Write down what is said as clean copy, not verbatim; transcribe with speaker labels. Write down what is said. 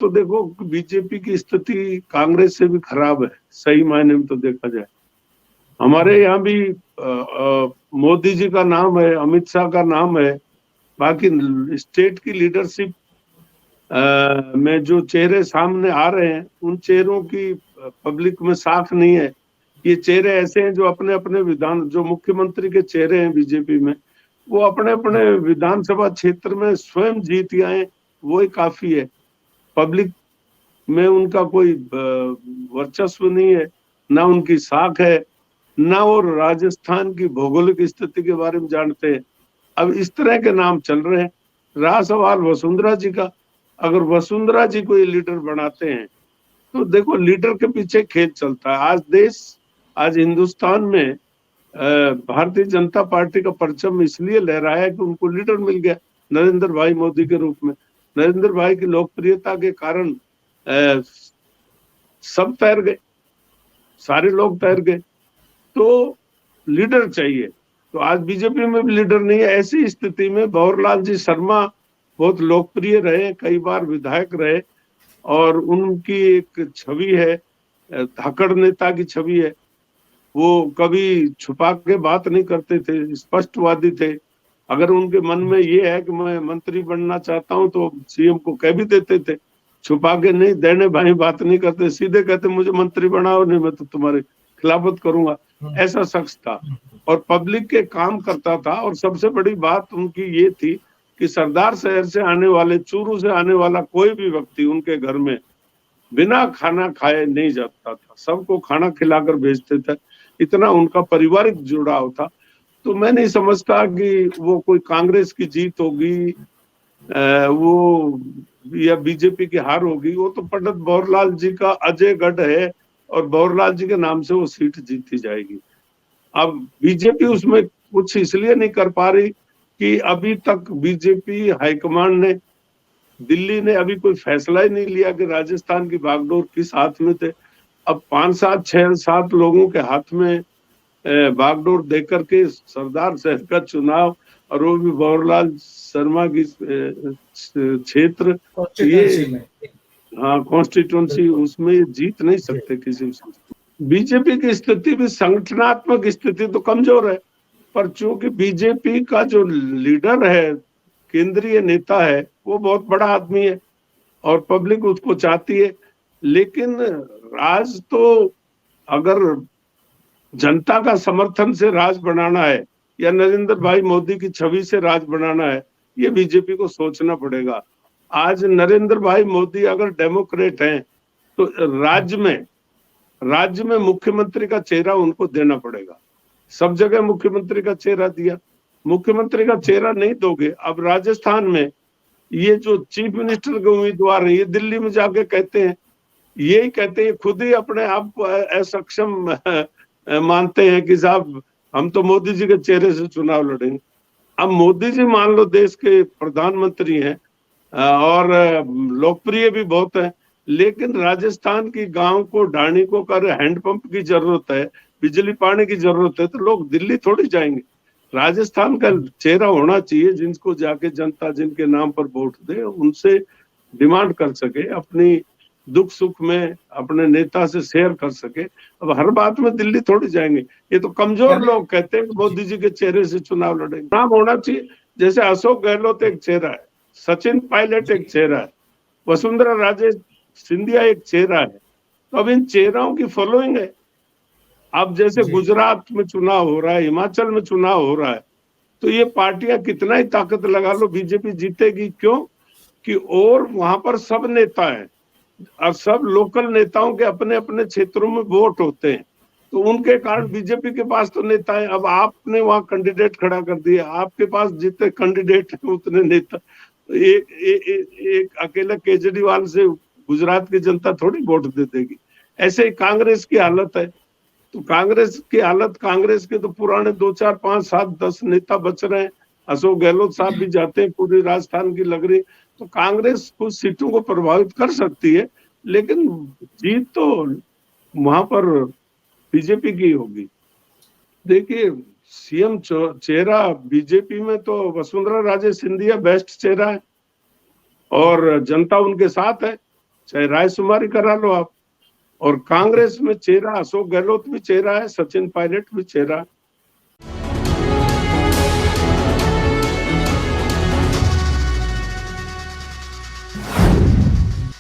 Speaker 1: तो देखो बीजेपी की स्थिति कांग्रेस से भी खराब है, सही मायने में तो देखा जाए। हमारे यहाँ भी मोदी जी का नाम है, अमित शाह का नाम है, बाकी स्टेट की लीडरशिप में जो चेहरे सामने आ रहे हैं उन चेहरों की पब्लिक में साख नहीं है। ये चेहरे ऐसे हैं जो अपने अपने विधान, जो मुख्यमंत्री के चेहरे हैं बीजेपी में, वो अपने अपने विधानसभा क्षेत्र में स्वयं जीत गए, वो ही काफी है। पब्लिक में उनका कोई वर्चस्व नहीं है, ना उनकी साख है, ना वो राजस्थान की भौगोलिक स्थिति के बारे में जानते हैं। अब इस तरह के नाम चल रहे हैं। रहा सवाल वसुंधरा जी का, अगर वसुंधरा जी को ये लीडर बनाते हैं तो देखो लीडर के पीछे खेल चलता है। आज हिंदुस्तान में भारतीय जनता पार्टी का परचम इसलिए लहराया है कि उनको लीडर मिल गया नरेंद्र भाई मोदी के रूप में। नरेंद्र भाई की लोकप्रियता के कारण सब तैर गए, सारे लोग तैर गए, तो लीडर चाहिए। तो आज बीजेपी में भी लीडर नहीं है। ऐसी स्थिति में भंवरलाल जी शर्मा बहुत लोकप्रिय रहे, कई बार विधायक रहे, और उनकी एक छवि है, धाकड़ नेता की छवि है। वो कभी छुपा के बात नहीं करते थे, स्पष्टवादी थे। अगर उनके मन में ये है कि मैं मंत्री बनना चाहता हूं तो सीएम को कह भी देते थे, छुपा के नहीं, देने भाई बात नहीं करते, सीधे कहते मुझे मंत्री बनाओ, नहीं मैं तो तुम्हारी खिलाफत करूंगा। ऐसा शख्स था और पब्लिक के काम करता था। और सबसे बड़ी बात उनकी ये थी कि सरदार शहर से आने वाले, चूरू से आने वाला कोई भी व्यक्ति उनके घर में बिना खाना खाए नहीं जाता था, सबको खाना खिलाकर भेजते थे। इतना उनका पारिवारिक जुड़ाव था। तो मैं नहीं समझता कि वो कोई कांग्रेस की जीत होगी वो या बीजेपी की हार होगी। वो तो पंडित भंवरलाल जी का अजय गढ़ है और भंवरलाल जी के नाम से वो सीट जीती जाएगी। अब बीजेपी उसमें कुछ इसलिए नहीं कर पा रही कि अभी तक बीजेपी हाईकमांड ने, दिल्ली ने अभी कोई फैसला ही नहीं लिया कि राजस्थान की बागडोर किस हाथ में थे। अब 5-7 लोगों के हाथ में बागडोर देकर के सरदार शहर का चुनाव, और वो भी भंवरलाल शर्मा की क्षेत्र, ये हाँ कॉन्स्टिट्यूंसी, उसमें जीत नहीं सकते किसी से। बीजेपी की स्थिति भी, संगठनात्मक स्थिति तो कमजोर है, पर चूंकि बीजेपी का जो लीडर है, केंद्रीय नेता है, वो बहुत बड़ा आदमी है और पब्लिक उसको चाहती है। लेकिन राज तो अगर जनता का समर्थन से राज बनाना है या नरेंद्र भाई मोदी की छवि से राज बनाना है, ये बीजेपी को सोचना पड़ेगा। आज नरेंद्र भाई मोदी अगर डेमोक्रेट हैं तो राज्य में मुख्यमंत्री का चेहरा उनको देना पड़ेगा। सब जगह मुख्यमंत्री का चेहरा दिया, मुख्यमंत्री का चेहरा नहीं दोगे। अब राजस्थान में ये जो चीफ मिनिस्टर के उम्मीदवार हैं, ये दिल्ली में जाके कहते हैं, यही कहते हैं, खुद ही अपने आप को असक्षम मानते हैं कि साहब हम तो मोदी जी के चेहरे से चुनाव लड़ेंगे। अब मोदी जी मान लो देश के प्रधानमंत्री हैं और लोकप्रिय भी बहुत है, लेकिन राजस्थान की गांव को, ढाणी को कर हैंडपंप की जरूरत है, बिजली पानी की जरूरत है, तो लोग दिल्ली थोड़ी जाएंगे। राजस्थान का चेहरा होना चाहिए जिनको जाके जनता जिनके नाम पर वोट दे, उनसे डिमांड कर सके, अपनी दुख सुख में अपने नेता से शेयर कर सके। अब हर बात में दिल्ली थोड़ी जाएंगे। ये तो कमजोर लोग कहते हैं कि मोदी जी के चेहरे से चुनाव लड़ेंगे। नाम होना चाहिए, जैसे अशोक गहलोत एक चेहरा है, सचिन पायलट एक चेहरा है, वसुंधरा राजे सिंधिया एक चेहरा है। तो अब इन चेहरों की फॉलोइंग है। अब जैसे गुजरात में चुनाव हो रहा है, हिमाचल में चुनाव हो रहा है, तो ये पार्टियां कितना ही ताकत लगा लो, बीजेपी जीतेगी। क्यों कि और वहां पर सब नेता हैं और सब लोकल नेताओं के अपने अपने क्षेत्रों में वोट होते हैं, तो उनके कारण बीजेपी के पास तो नेता है। अब आपने वहां कैंडिडेट खड़ा कर दिया, आपके पास जितने कैंडिडेट हैं उतने नेता। एक अकेला केजरीवाल से गुजरात की जनता थोड़ी वोट दे देगी। ऐसे ही कांग्रेस की हालत है। तो कांग्रेस की हालत, कांग्रेस के तो पुराने 2, 4, 5, 7, 10 नेता बच रहे हैं। अशोक गहलोत साहब भी जाते हैं, पूरी राजस्थान की लग रही। तो कांग्रेस कुछ सीटों को प्रभावित कर सकती है, लेकिन जीत तो वहां पर बीजेपी की होगी। देखिए सीएम चेहरा बीजेपी में तो वसुंधरा राजे सिंधिया बेस्ट चेहरा है और जनता उनके साथ है। चाहे रायशुमारी करा लो आप। और कांग्रेस में चेहरा अशोक गहलोत भी चेहरा है, सचिन पायलट भी चेहरा,